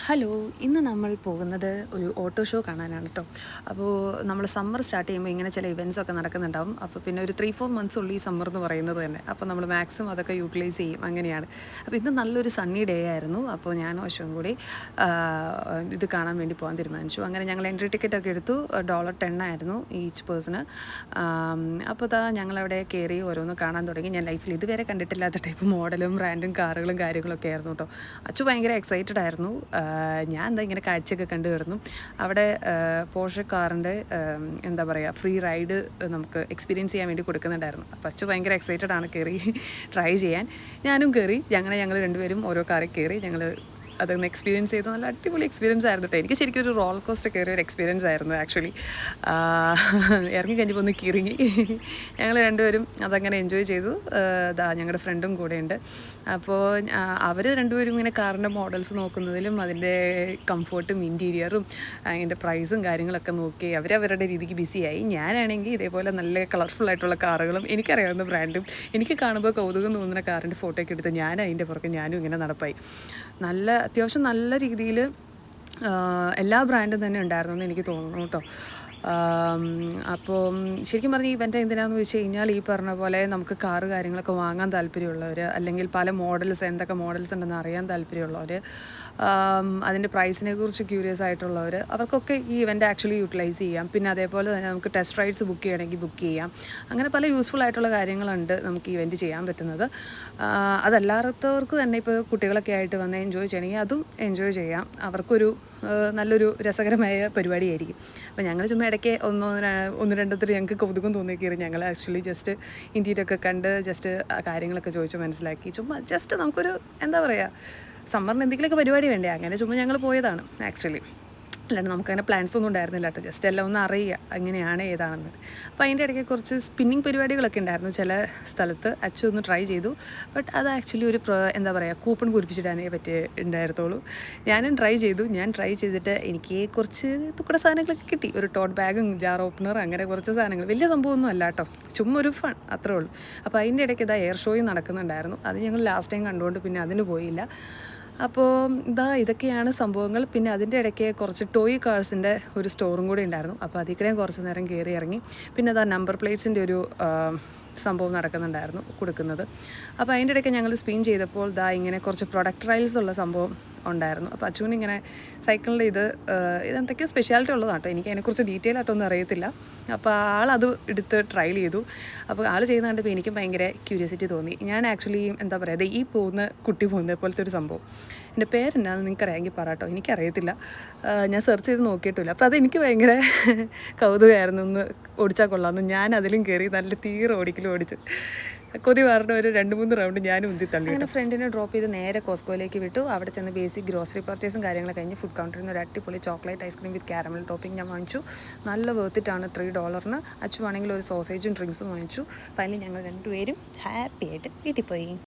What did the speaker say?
Hello, ഇന്ന് നമ്മൾ പോകുന്നത് ഒരു ഓട്ടോ ഷോ കാണാനാണ് കേട്ടോ. അപ്പോൾ നമ്മൾ സമ്മർ സ്റ്റാർട്ട് ചെയ്യുമ്പോൾ ഇങ്ങനെ ചില ഇവൻറ്റ്സ് ഒക്കെ നടക്കുന്നുണ്ടാവും. അപ്പോൾ പിന്നെ ഒരു 3-4 മന്ത്സ് ഉള്ളൂ ഈ സമ്മർ എന്ന് പറയുന്നത് തന്നെ. അപ്പോൾ നമ്മൾ മാക്സിമം അതൊക്കെ യൂട്ടിലൈസ് ചെയ്യും, അങ്ങനെയാണ്. അപ്പോൾ ഇന്ന് നല്ലൊരു സണ്ണി ഡേ ആയിരുന്നു. അപ്പോൾ ഞാനും അശ്വം കൂടി ഇത് കാണാൻ വേണ്ടി പോകാൻ തീരുമാനിച്ചു. അങ്ങനെ ഞങ്ങൾ എൻട്രി ടിക്കറ്റ് ഒക്കെ എടുത്തു. $10 ആയിരുന്നു ഈച്ച് പേഴ്സണ്. അപ്പോൾ ഞങ്ങളവിടെ കയറി ഓരോന്ന് കാണാൻ തുടങ്ങി. ഞാൻ ലൈഫിൽ ഇതുവരെ കണ്ടിട്ടില്ലാത്ത ടൈപ്പ് മോഡലും റാൻഡും കാറുകളും കാര്യങ്ങളൊക്കെ ആയിരുന്നു കേട്ടോ. അച്ചു ഭയങ്കര എക്സൈറ്റഡ് ആയിരുന്നു. ഞാൻ എന്താ ഇങ്ങനെ കാഴ്ചയൊക്കെ കണ്ടു കിടന്നു. അവിടെ പോർഷെ കാറിൻ്റെ എന്താ പറയുക, ഫ്രീ റൈഡ് നമുക്ക് എക്സ്പീരിയൻസ് ചെയ്യാൻ വേണ്ടി കൊടുക്കുന്നുണ്ടായിരുന്നു. അപ്പോൾ അച്ചു ഭയങ്കര എക്സൈറ്റഡ് ആണ് കയറി ട്രൈ ചെയ്യാൻ. ഞാനും കയറി. ഞങ്ങൾ രണ്ടുപേരും ഓരോ കാറിൽ കയറി അതൊന്ന് എക്സ്പീരിയൻസ് ചെയ്തു. നല്ല അടിപൊളി എക്സ്പീരിയൻസ് ആയിരുന്നു കേട്ടോ. എനിക്ക് ശരിക്കും ഒരു റോളർ കോസ്റ്റർ കയറിയ ഒരു എക്സ്പീരിയൻസ് ആയിരുന്നു ആക്ച്വലി. ഇറങ്ങി കഴിഞ്ഞപ്പോൾ ഒന്ന് കിറങ്ങി. ഞങ്ങൾ രണ്ടുപേരും അതങ്ങനെ എൻജോയ് ചെയ്തു. ഞങ്ങളുടെ ഫ്രണ്ടും കൂടെയുണ്ട്. അപ്പോൾ അവർ രണ്ടുപേരും ഇങ്ങനെ കാറിൻ്റെ മോഡൽസ് നോക്കുന്നതിലും അതിൻ്റെ കംഫർട്ടും ഇൻറ്റീരിയറും അതിൻ്റെ പ്രൈസും കാര്യങ്ങളൊക്കെ നോക്കി അവരവരുടെ രീതിക്ക് ബിസിയായി. ഞാനാണെങ്കിൽ ഇതേപോലെ നല്ല കളർഫുള്ളായിട്ടുള്ള കാറുകളും എനിക്കറിയാവുന്ന ബ്രാൻഡും എനിക്ക് കാണുമ്പോൾ കൗതുകം തോന്നുന്ന കാറിൻ്റെ ഫോട്ടോ ഒക്കെ എടുത്ത് ഞാനും ഇങ്ങനെ നടപ്പായി. അത്യാവശ്യം നല്ല രീതിയിൽ എല്ലാ ബ്രാൻഡും തന്നെ ഉണ്ടായിരുന്നു എന്ന് എനിക്ക് തോന്നുന്നു കേട്ടോ. അപ്പോൾ ശരിക്കും പറഞ്ഞാൽ ഈ ഇവൻ്റ് എന്തിനാണെന്ന് വെച്ച് കഴിഞ്ഞാൽ, ഈ പറഞ്ഞ പോലെ നമുക്ക് കാറ് കാര്യങ്ങളൊക്കെ വാങ്ങാൻ താല്പര്യമുള്ളവർ, അല്ലെങ്കിൽ പല എന്തൊക്കെ മോഡൽസ് ഉണ്ടെന്ന് അറിയാൻ താല്പര്യമുള്ളവർ, അതിൻ്റെ പ്രൈസിനെ കുറിച്ച് ക്യൂരിയസ് ആയിട്ടുള്ളവർ, അവർക്കൊക്കെ ഈ ഇവൻ്റ് ആക്ച്വലി യൂട്ടിലൈസ് ചെയ്യാം. പിന്നെ അതേപോലെ തന്നെ നമുക്ക് ടെസ്റ്റ് റൈഡ്സ് ബുക്ക് ചെയ്യണമെങ്കിൽ ബുക്ക് ചെയ്യാം. അങ്ങനെ പല യൂസ്ഫുൾ ആയിട്ടുള്ള കാര്യങ്ങളുണ്ട് നമുക്ക് ഇവൻ്റ് ചെയ്യാൻ പറ്റുന്നത്. അതല്ലാത്തവർക്ക് തന്നെ ഇപ്പോൾ കുട്ടികളൊക്കെ ആയിട്ട് വന്ന് എൻജോയ് ചെയ്യണമെങ്കിൽ അതും എൻജോയ് ചെയ്യാം. അവർക്കൊരു നല്ലൊരു രസകരമായ പരിപാടിയായിരിക്കും. അപ്പോൾ ഞങ്ങൾ ചുമ്മാ ഇടയ്ക്ക് ഒന്ന് രണ്ടത്തിൽ ഞങ്ങൾക്ക് കൗതുകം തോന്നിക്കേറി ഞങ്ങൾ ആക്ച്വലി ജസ്റ്റ് ഇന്ത്യയിലൊക്കെ കണ്ട് ജസ്റ്റ് കാര്യങ്ങളൊക്കെ ചോദിച്ച് മനസ്സിലാക്കി. ചുമ്മാ ജസ്റ്റ് നമുക്കൊരു എന്താ പറയുക, സമ്മറിന് എന്തെങ്കിലുമൊക്കെ പരിപാടി വേണ്ടേ, അങ്ങനെ ചുമ്മാ ഞങ്ങൾ പോയതാണ് ആക്ച്വലി. അല്ലാണ്ട് നമുക്കങ്ങനെ പ്ലാൻസ് ഒന്നും ഉണ്ടായിരുന്നില്ല കേട്ടോ. ജസ്റ്റ് എല്ലാം ഒന്ന് അറിയുക എങ്ങനെയാണ് ഏതാണെന്ന്. അപ്പോൾ അതിൻ്റെ ഇടയ്ക്ക് കുറച്ച് സ്പിന്നിങ് പരിപാടികളൊക്കെ ഉണ്ടായിരുന്നു ചില സ്ഥലത്ത്. അച്ചു ഒന്ന് ട്രൈ ചെയ്തു. ബട്ട് അത് ആക്ച്വലി ഒരു എന്താ പറയുക, കൂപ്പൺ പൂരിപ്പിച്ചിടാനേ ഉണ്ടായിരുന്നുള്ളൂ. ഞാനും ട്രൈ ചെയ്തു. ഞാൻ ട്രൈ ചെയ്തിട്ട് എനിക്ക് കുറച്ച് തുക്കട സാധനങ്ങളൊക്കെ കിട്ടി. ഒരു ടോട്ട് ബാഗും ജാർ ഓപ്പണർ, അങ്ങനെ കുറച്ച് സാധനങ്ങൾ. വലിയ സംഭവമൊന്നും അല്ല കേട്ടോ, ചുമ്മാ ഒരു ഫൺ, അത്രേ ഉള്ളൂ. അപ്പോൾ അതിൻ്റെ ഇടയ്ക്ക് എയർ ഷോയും നടക്കുന്നുണ്ടായിരുന്നു. അത് ഞങ്ങൾ ലാസ്റ്റ് ടൈം കണ്ടുകൊണ്ട് പിന്നെ അതിന് പോയില്ല. അപ്പോൾ ഇതൊക്കെയാണ് സംഭവങ്ങൾ. പിന്നെ അതിൻ്റെ ഇടയ്ക്ക് കുറച്ച് ടോയ് കാഴ്സിൻ്റെ ഒരു സ്റ്റോറും കൂടി ഉണ്ടായിരുന്നു. അപ്പോൾ അതിൽ കൂടെയും കുറച്ച് നേരം കയറി ഇറങ്ങി. പിന്നെ നമ്പർ പ്ലേറ്റ്സിൻ്റെ ഒരു സംഭവം നടക്കുന്നുണ്ടായിരുന്നു, കൊടുക്കുന്നത്. അപ്പോൾ അതിൻ്റെ ഇടയ്ക്ക് ഞങ്ങൾ സ്പിൻ ചെയ്തപ്പോൾ ഇങ്ങനെ കുറച്ച് പ്രൊഡക്റ്റ് ട്രയൽസ് ഉള്ള സംഭവം ഉണ്ടായിരുന്നു. അപ്പോൾ അച്ഛനും ഇങ്ങനെ സൈക്കിളിൻ്റെ ഇതെന്തൊക്കെയോ സ്പെഷ്യാലിറ്റി ഉള്ളതാണ് കേട്ടോ. എനിക്ക് അതിനെക്കുറിച്ച് ഡീറ്റെയിൽ ആയിട്ടൊന്നും അറിയത്തില്ല. അപ്പോൾ ആളത് എടുത്ത് ട്രയൽ ചെയ്തു. അപ്പോൾ ആൾ ചെയ്യുന്ന കണ്ടപ്പോൾ എനിക്കും ഭയങ്കര ക്യൂരിയോസിറ്റി തോന്നി. ഞാൻ ആക്ച്വലി എന്താ പറയുക, ഈ കുട്ടി പോകുന്നത് പോലത്തെ ഒരു സംഭവം, എൻ്റെ പേരെന്നാന്ന് നിങ്ങൾക്കറിയാമെങ്കിൽ പറ കേട്ടോ, എനിക്കറിയത്തില്ല. ഞാൻ സെർച്ച് ചെയ്ത് നോക്കിയിട്ടില്ല. അപ്പോൾ അതെനിക്ക് ഭയങ്കര കൗതുകമായിരുന്നു. ഒന്ന് ഓടിച്ചാൽ കൊള്ളാമെന്ന്. ഞാൻ അതിലും കയറി നല്ല ഓടിക്കലും ഓടിച്ചു. കൊതി പറഞ്ഞ ഒരു 2-3 റൗണ്ട് ഞാനും ഉന്തി തള്ളി. അങ്ങനെ ഫ്രണ്ടിനെ ഡ്രോപ്പ് ചെയ്ത് നേരെ കോസ്കോയിലേക്ക് വിട്ടു. അവിടെ ചെന്ന് ബേസിക് ഗ്രോസറി പർച്ചേസും കാര്യങ്ങളൊക്കെ കഴിഞ്ഞ് ഫുഡ് കൗണ്ടറിൽ നിന്ന് ഒരു അടിപൊളി ചോക്ലേറ്റ് ഐസ്ക്രീം വിത്ത് കാരമൽ ടോപ്പിംഗ് ഞാൻ വാങ്ങിച്ചു. നല്ല വേർത്തിട്ടാണ് $3. അച്ചു ആണെങ്കിൽ ഒരു സോസേജും ഡ്രിങ്ക്സും വാങ്ങിച്ചു. ഫൈനലി ഞങ്ങൾ രണ്ടുപേരും ഹാപ്പി ആയിട്ട് വീട്ടിൽ പോയി.